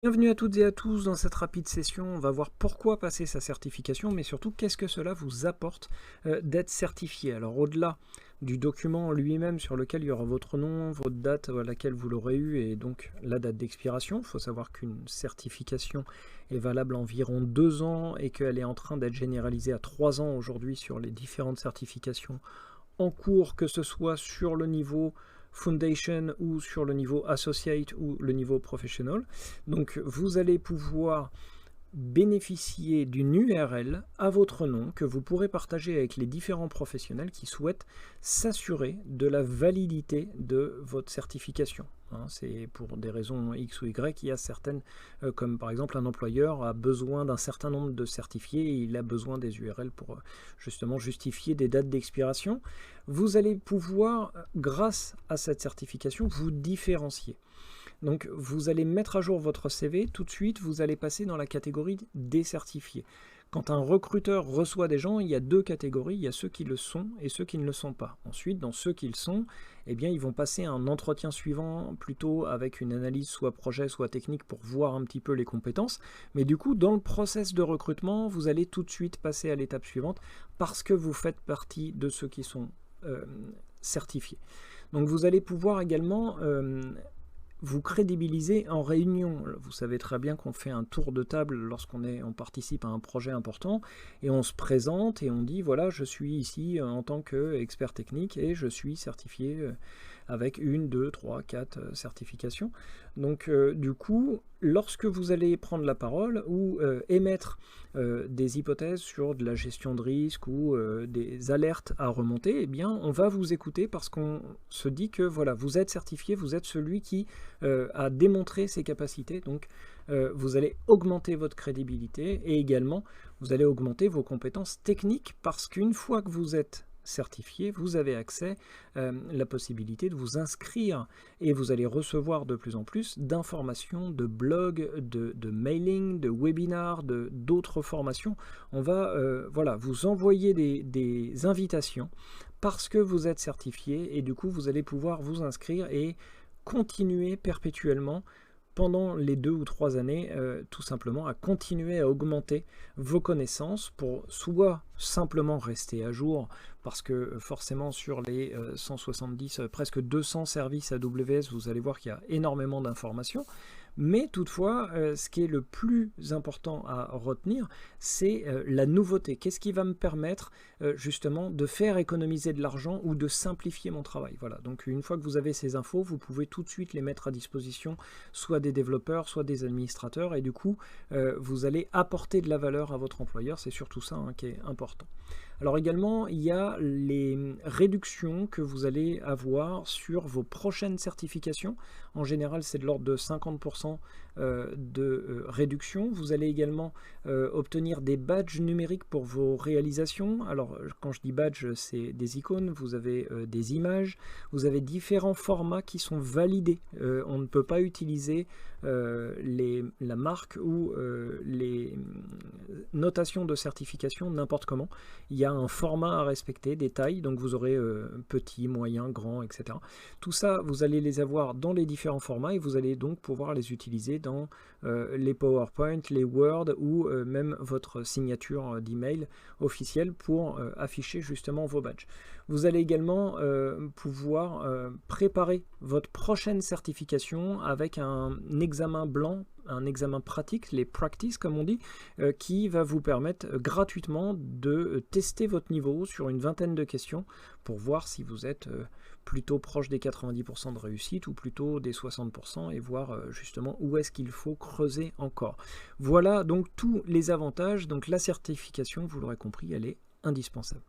Bienvenue à toutes et à tous dans cette rapide session. On va voir pourquoi passer sa certification, mais surtout qu'est-ce que cela vous apporte d'être certifié. Alors au-delà du document lui-même sur lequel il y aura votre nom, votre date à laquelle vous l'aurez eu et donc la date d'expiration. Il faut savoir qu'une certification est valable environ 2 ans et qu'elle est en train d'être généralisée à 3 ans aujourd'hui sur les différentes certifications en cours, que ce soit sur le niveau Foundation ou sur le niveau Associate ou le niveau Professional. Donc vous allez pouvoir bénéficier d'une URL à votre nom que vous pourrez partager avec les différents professionnels qui souhaitent s'assurer de la validité de votre certification. C'est pour des raisons X ou Y, il y a certaines, comme par exemple un employeur a besoin d'un certain nombre de certifiés et il a besoin des URL pour justement justifier des dates d'expiration. Vous allez pouvoir, grâce à cette certification, vous différencier. Donc vous allez mettre à jour votre CV, tout de suite vous allez passer dans la catégorie des certifiés. Quand un recruteur reçoit des gens, il y a 2 catégories, il y a ceux qui le sont et ceux qui ne le sont pas. Ensuite, dans ceux qui le sont, eh bien, ils vont passer à un entretien suivant, plutôt avec une analyse soit projet, soit technique pour voir un petit peu les compétences. Mais du coup, dans le process de recrutement, vous allez tout de suite passer à l'étape suivante parce que vous faites partie de ceux qui sont certifiés. Donc vous allez pouvoir également vous crédibiliser en réunion. Vous savez très bien qu'on fait un tour de table lorsqu'on participe à un projet important et on se présente et on dit voilà, je suis ici en tant qu'expert technique et je suis certifié avec 1, 2, 3, 4 certifications. Donc du coup, lorsque vous allez prendre la parole ou émettre des hypothèses sur de la gestion de risque ou des alertes à remonter, eh bien on va vous écouter parce qu'on se dit que voilà, vous êtes certifié, vous êtes celui qui a démontré ses capacités, donc vous allez augmenter votre crédibilité et également vous allez augmenter vos compétences techniques parce qu'une fois que vous êtes certifié, vous avez accès à la possibilité de vous inscrire et vous allez recevoir de plus en plus d'informations, de blogs, de mailing, de webinars, d'autres formations. On va voilà, vous envoyer des invitations parce que vous êtes certifié et du coup vous allez pouvoir vous inscrire et continuer perpétuellement pendant les 2 ou 3 années, tout simplement à continuer à augmenter vos connaissances pour soit simplement rester à jour, parce que forcément sur les 170, presque 200 services AWS, vous allez voir qu'il y a énormément d'informations, mais toutefois, ce qui est le plus important à retenir, c'est la nouveauté. Qu'est-ce qui va me permettre justement de faire économiser de l'argent ou de simplifier mon travail. Voilà, donc une fois que vous avez ces infos, vous pouvez tout de suite les mettre à disposition, soit des développeurs, soit des administrateurs, et du coup, vous allez apporter de la valeur à votre employeur. C'est surtout ça qui est important. Alors également, il y a les réductions que vous allez avoir sur vos prochaines certifications. En général, c'est de l'ordre de 50% de réduction. Vous allez également obtenir des badges numériques pour vos réalisations. Alors, quand je dis badge, c'est des icônes, vous avez des images, vous avez différents formats qui sont validés. On ne peut pas utiliser la marque ou les notations de certification n'importe comment. Il y a un format à respecter, des tailles, donc vous aurez petit, moyen, grand, etc. Tout ça, vous allez les avoir dans les différents formats et vous allez donc pouvoir les utiliser dans les PowerPoint, les Word ou même votre signature d'email officielle pour afficher justement vos badges. Vous allez également pouvoir préparer votre prochaine certification avec un examen blanc, un examen pratique, les practice comme on dit, qui va vous permettre gratuitement de tester votre niveau sur une vingtaine de questions pour voir si vous êtes plutôt proche des 90% de réussite ou plutôt des 60% et voir justement où est-ce qu'il faut creuser encore. Voilà donc tous les avantages. Donc la certification, vous l'aurez compris, elle est indispensable.